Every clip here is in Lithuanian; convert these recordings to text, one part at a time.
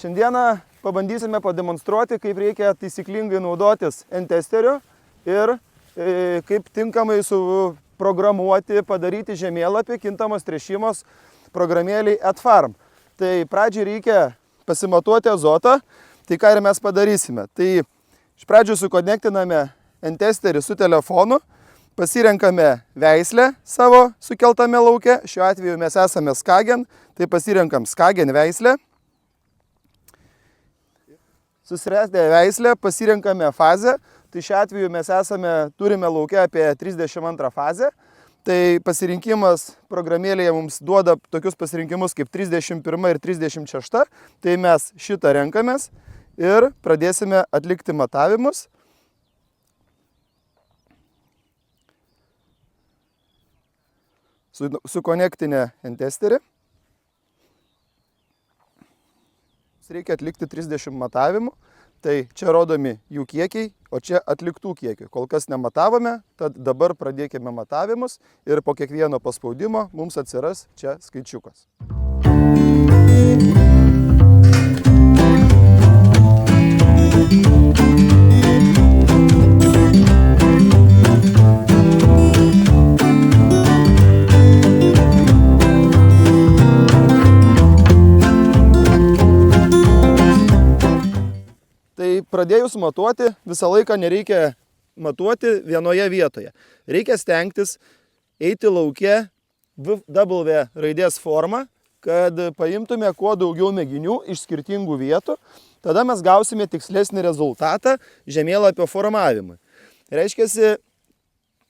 Šiandieną pabandysime pademonstruoti, kaip reikia taisyklingai naudotis N-testeriu ir kaip tinkamai suprogramuoti, padaryti žemėlapį kintamos tręšimos programėlei @farm. Tai pradžiai reikia pasimatuoti azotą, tai ką ir mes padarysime. Tai iš pradžių sukonektiname N-testerį su telefonu, pasirenkame veislę savo sukeltame lauke, šiuo atveju mes esame Skagen, tai pasirenkam Skagen veislę. Susiradę veislę, pasirenkame fazę, tai šiuo atveju mes turime lauke apie 32 fazę, tai pasirinkimas programėlėje mums duoda tokius pasirinkimus kaip 31 ir 36, tai mes šitą renkamės ir pradėsime atlikti matavimus. Sukonektinę N-testerį. Reikia atlikti 30 matavimų, tai čia rodomi jų kiekiai, o čia atliktų kiekiai. Kol kas nematavome, tad dabar pradėkime matavimus ir po kiekvieno paspaudimo mums atsiras čia skaičiukas. Pradėjus matuoti, visą laiką nereikia matuoti vienoje vietoje. Reikia stengtis eiti lauke W raidės formą, kad paimtume kuo daugiau mėginių iš skirtingų vietų. Tada mes gausime tikslesnį rezultatą žemėlapio formavimui. Reiškiasi,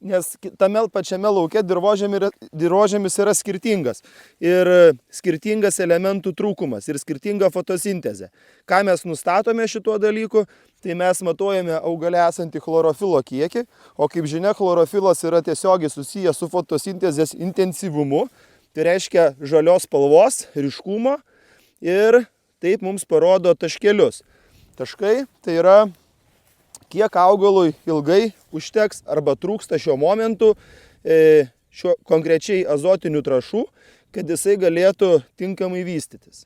nes tame pačiame lauke dirvožemis yra skirtingas. Ir skirtingas elementų trūkumas ir skirtinga fotosintezė. Ką mes nustatome šituo dalyku, tai mes matuojame augale esantį chlorofilo kiekį, o kaip žinia, chlorofilas yra tiesiogiai susijęs su fotosintezės intensyvumu, tai reiškia žalios spalvos, ryškumo ir taip mums parodo taškelius. Taškai tai yra kiek augalui ilgai užteks arba trūksta šiuo momentu konkrečiai azotinių trąšų, kad jisai galėtų tinkamai vystytis.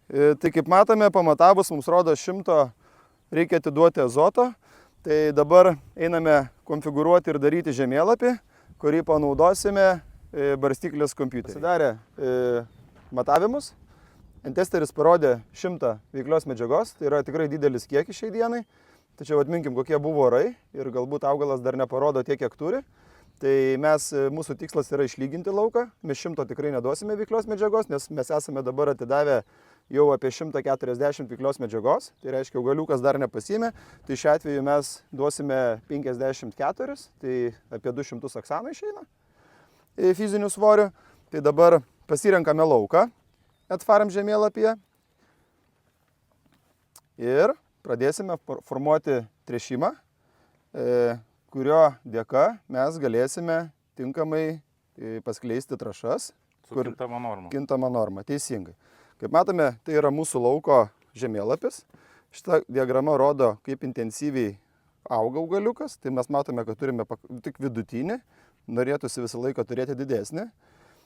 Tai kaip matome, pamatavus mums rodo 100 reikia atiduoti azoto. Tai dabar einame konfigūruoti ir daryti žemėlapį, kurį panaudosime barstyklės kompiuterį. Pasidarė matavimus. N-testeris parodė 100 veiklios medžiagos, tai yra tikrai didelis kiekis šiai dienai. Tačiau atminkim, kokie buvo orai ir galbūt augalas dar neparodo tiek, kiek turi. Tai mūsų tikslas yra išlyginti lauką. Mes 100 tikrai neduosime veiklios medžiagos, nes mes esame dabar atidavę jau apie 140 veiklios medžiagos. Tai reiškia, augaliukas dar nepasiėmė. Tai šiuo atveju mes duosime 54, tai apie 200 oksanų išeina fizinių svorių. Tai dabar pasirenkame lauką @farm žemėlapyje ir pradėsime formuoti tręšimą, kurio dėka mes galėsime tinkamai paskleisti trąšas. Su kintama norma. Kintama norma, teisingai. Kaip matome, tai yra mūsų lauko žemėlapis. Šita diagrama rodo, kaip intensyviai auga augaliukas. Tai mes matome, kad turime tik vidutinį, norėtųsi visą laiką turėti didesnį.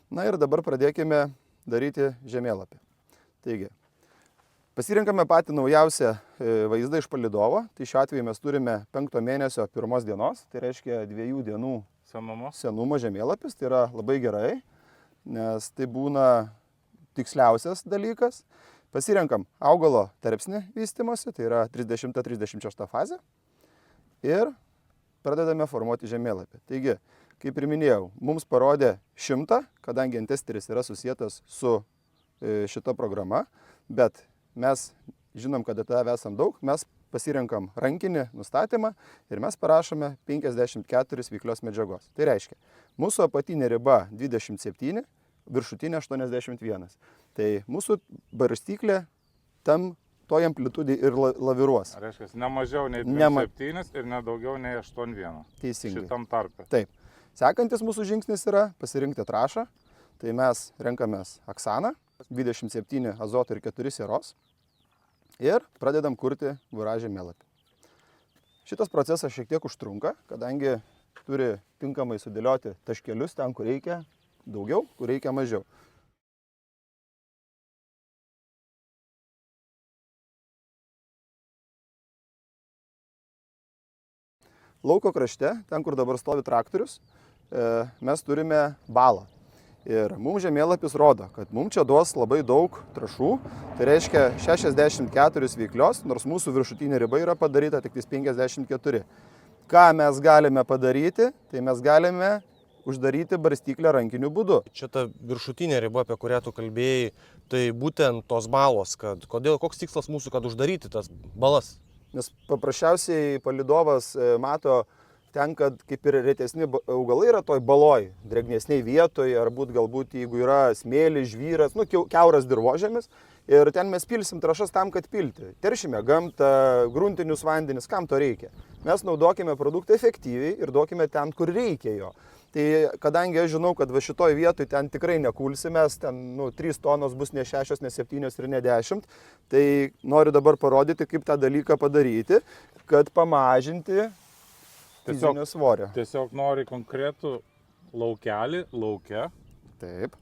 Na ir dabar pradėkime daryti žemėlapį. Taigi, pasirinkame patį naujausią vaizdą iš palydovo. Tai šiuo atveju mes turime 5 mėnesio 1 dienos, tai reiškia 2 dienų senumo žemėlapis. Tai yra labai gerai, nes tai būna tiksliausias dalykas. Pasirenkam augalo tarpsnį vystymosi, tai yra 30-36 fazė. Ir pradedame formuoti žemėlapį. Taigi, kaip ir minėjau, mums parodė 100, kadangi N-testeris yra susietas su šita programa, bet mes žinom, kad atidavę esam daug, mes pasirenkam rankinį nustatymą ir mes parašome 54 veiklios medžiagos. Tai reiškia, mūsų apatinė riba 27, viršutinė 81. Tai mūsų barstyklė toj amplitudėj ir laviruos. Reiškia, ne mažiau nei 27 ir ne daugiau nei 81. Teisingai. Šitam tarpe. Taip. Sekantis mūsų žingsnis yra pasirinkti trąšą. Tai mes renkamės aksaną, 27 azoto ir 4 sieros ir pradedam kurti žemėlapį. Šitas procesas šiek tiek užtrunka, kadangi turi tinkamai sudėlioti taškelius ten, kur reikia daugiau, kur reikia mažiau. lauko krašte, ten kur dabar stovi traktorius, mes turime balą. Ir mums žemėlapis rodo, kad mums čia duos labai daug trąšų, tai reiškia 64 veiklios, nors mūsų viršutinė riba yra padaryta tik 54. Ką mes galime padaryti, tai mes galime uždaryti barstyklę rankiniu būdu. Čia ta viršutinė riba, apie kurią tu kalbėjai, tai būtent tos balos, koks tikslas mūsų, kad uždaryti tas balas? Nes paprasčiausiai palydovas mato ten, kad kaip ir retesni augalai yra toj baloj, drėgnesniai vietoje, ar galbūt jeigu yra smėlis, žvyras, kiauras dirvožėmis, ir ten mes pilsim trąšas tam, kad pilti. Teršime gamtą, gruntinius vandenis, kam to reikia. Mes naudokime produktą efektyviai ir duokime ten, kur reikia jo. Tai kadangi aš žinau, kad va šitoj vietoj ten tikrai nekulsimės, ten 3 tonos bus ne 6, ne 7 ir ne 10, tai noriu dabar parodyti, kaip tą dalyką padaryti, kad pamažinti fizinio svorio. Tiesiog nori konkretų laukelį, lauke, taip,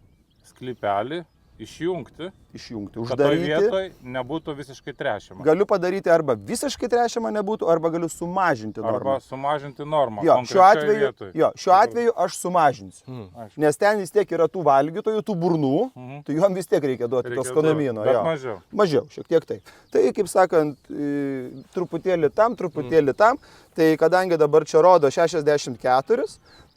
sklypelį išjungti, uždaryti. kad toj vietoj nebūtų visiškai tręšiama. Galiu padaryti arba visiškai tręšiama nebūtų, arba galiu sumažinti normą. Arba sumažinti normą. Jo, šiuo atveju aš sumažinsiu. Nes ten vis tiek yra tų valgytojų, tų burnų, tai jom vis tiek reikia duoti to skanumyno. Bet mažiau. Mažiau, šiek tiek taip. Tai, kaip sakant, truputėlį tam. Tai kadangi dabar čia rodo 64,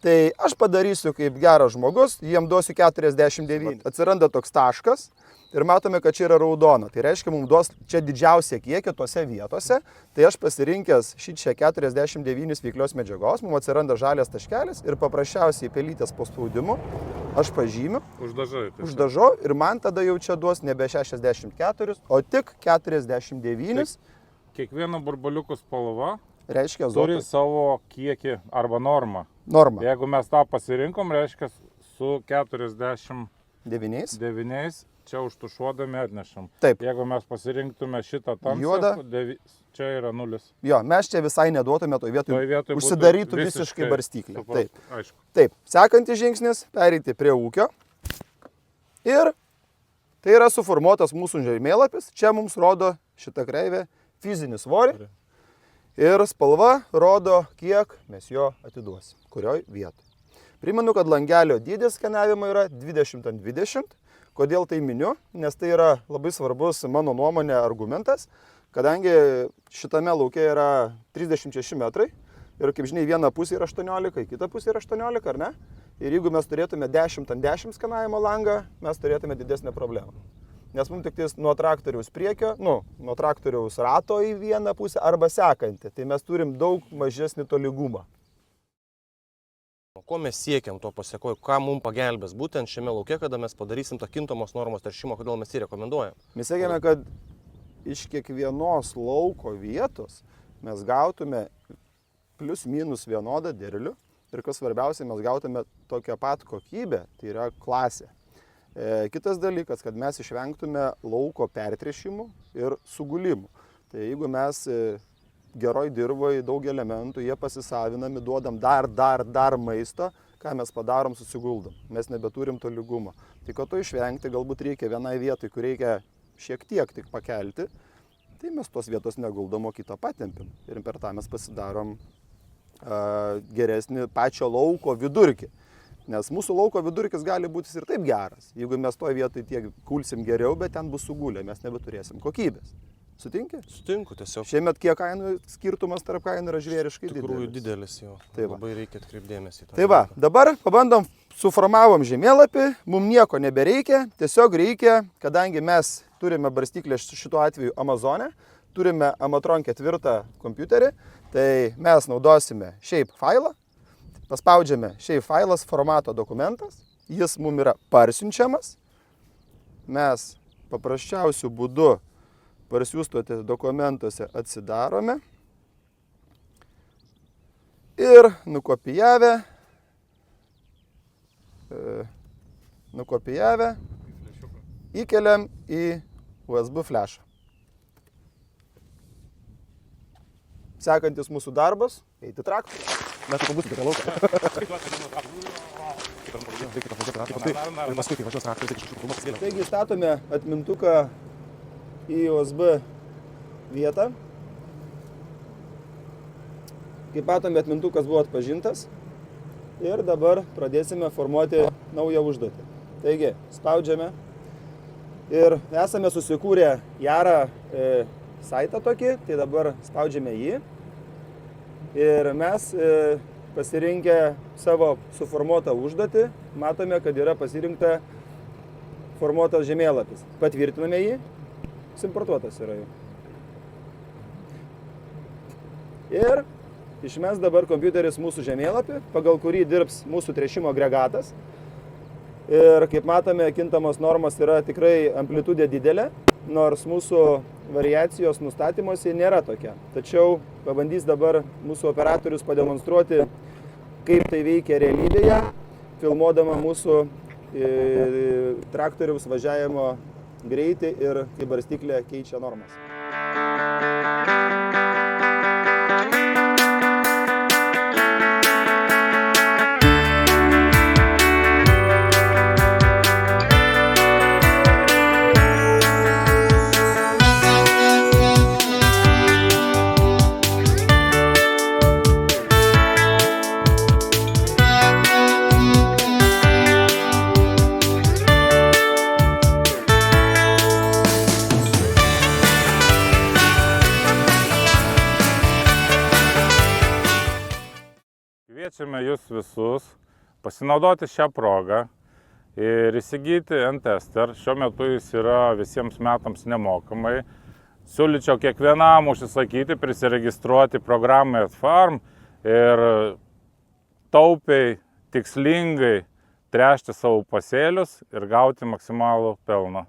tai aš padarysiu kaip geras žmogus, jiem duosiu 49. Atsiranda toks taškas ir matome, kad čia yra raudona. Tai reiškia, mums duos čia didžiausią kiekį tose vietose. Tai aš pasirinkęs šičia 49 veiklios medžiagos, mums atsiranda žalias taškelis ir paprasčiausiai pelytės po spaudimu aš pažymiu. Uždažau ir man tada jau čia duos nebe 64, o tik 49. Kiekvieno burbaliuko spalva reiškia turi savo kiekį arba normą. Jeigu mes tą pasirinkom, reiškia su 49 čia užtušuodami atnešam. Taip. Jeigu mes pasirinktume šitą tamsą, čia yra 0. Jo, mes čia visai neduotume toj vietoj užsidarytų visiškai barstyklę. Taip. Aišku. Taip, sekantis žingsnis - pereiti prie ūkio. Ir tai yra suformuotas mūsų žemėlapis. Čia mums rodo šitą kreivę fizinį svorį. Ir spalva rodo, kiek mes jo atiduosim, kurioj vietoj. Primenu, kad langelio dydis skenavimo yra 20x20. Kodėl tai miniu? Nes tai yra labai svarbus, mano nuomonė, argumentas, kadangi šitame lauke yra 36 metrai ir, kaip žinia, viena pusė yra 18, kita pusė yra 18, ar ne? Ir jeigu mes turėtume 10x10 skenavimo langą, mes turėtume didesnę problemą. Nes mums tik nuo traktoriaus priekio, nuo traktoriaus rato į vieną pusę arba sekantį. Tai mes turim daug mažesnį tolygumą. O ko mes siekiam to pasiekoju? Ką mums pagelbės būtent šiame lauke, kada mes padarysim tą kintamos normos teršimo, kodėl mes jį rekomenduojam? Mes siekiame, kad iš kiekvienos lauko vietos mes gautume plius minus vienodą derlių ir kas svarbiausia, mes gautume tokią pat kokybę, tai yra klasė. Kitas dalykas, kad mes išvengtume lauko pertręšimų ir sugulimų. Tai jeigu mes geroj dirvoj daug elementų, jie pasisavinami, duodam dar maisto, ką mes padarom, susiguldom. Mes nebeturim to lygumo. Tai kad to išvengti, galbūt reikia vienai vietoj, kur reikia šiek tiek tik pakelti, tai mes tos vietos neguldom, o kitą patempim. Ir per tą mes pasidarom geresnį pačio lauko vidurkį. Nes mūsų lauko vidurkis gali būti ir taip geras. Jeigu mes toje vietoje tiek kulsim geriau, bet ten bus sugulę, mes nebeturėsim kokybės. Sutinki? Sutinku tiesiog. Šiemet kiek kainų skirtumas tarp kainų yra žvėriškai didelis. Tikrųjų didelis jo. Labai reikia atkreipdėmėsi į tą. Tai va, dabar pabandom, suformavom žemėlapį, mums nieko nebereikia, tiesiog reikia, kadangi mes turime barstyklę šituo atveju Amazone, turime Amatron 4 kompiuterį, tai mes naudosime shape failą. Paspaudžiame shape failas formato dokumentas, jis mums yra parsiunčiamas, mes paprasčiausių būdų parsiųstuose dokumentuose atsidarome ir nukopijavę įkeliam į USB flashą. Sekantis mūsų darbas - eiti traktorių. Mes tu pabūsite prie lauko. Taigi statome atmintuką į USB vietą. Kaip matome, atmintukas buvo atpažintas ir dabar pradėsime formuoti naują užduotį. Taigi, spaudžiame ir esame susikūrę jarą saitą tokį, tai dabar spaudžiame jį ir mes pasirinkę savo suformuotą užduotį, matome, kad yra pasirinkta formuotas žemėlapis. Patvirtiname jį, importuotas yra jau. Ir išmes dabar kompiuteris mūsų žemėlapį, pagal kurį dirbs mūsų tręšimo agregatas. Ir kaip matome, kintamos normos yra tikrai amplitudė didelė, nors mūsų variacijos nustatymuose nėra tokia. Tačiau pabandys dabar mūsų operatorius pademonstruoti, kaip tai veikia realybėje, filmuodama mūsų traktoriaus važiavimo greitį ir kaip barstyklė keičia normas. Kviečiame jūs visus pasinaudoti šią progą ir įsigyti N-Tester. Šiuo metu jis yra visiems metams nemokamai. Siūlyčiau kiekvienam užsisakyti, prisiregistruoti programai AdFarm ir taupiai, tikslingai tręšti savo pasėlius ir gauti maksimalų pelną.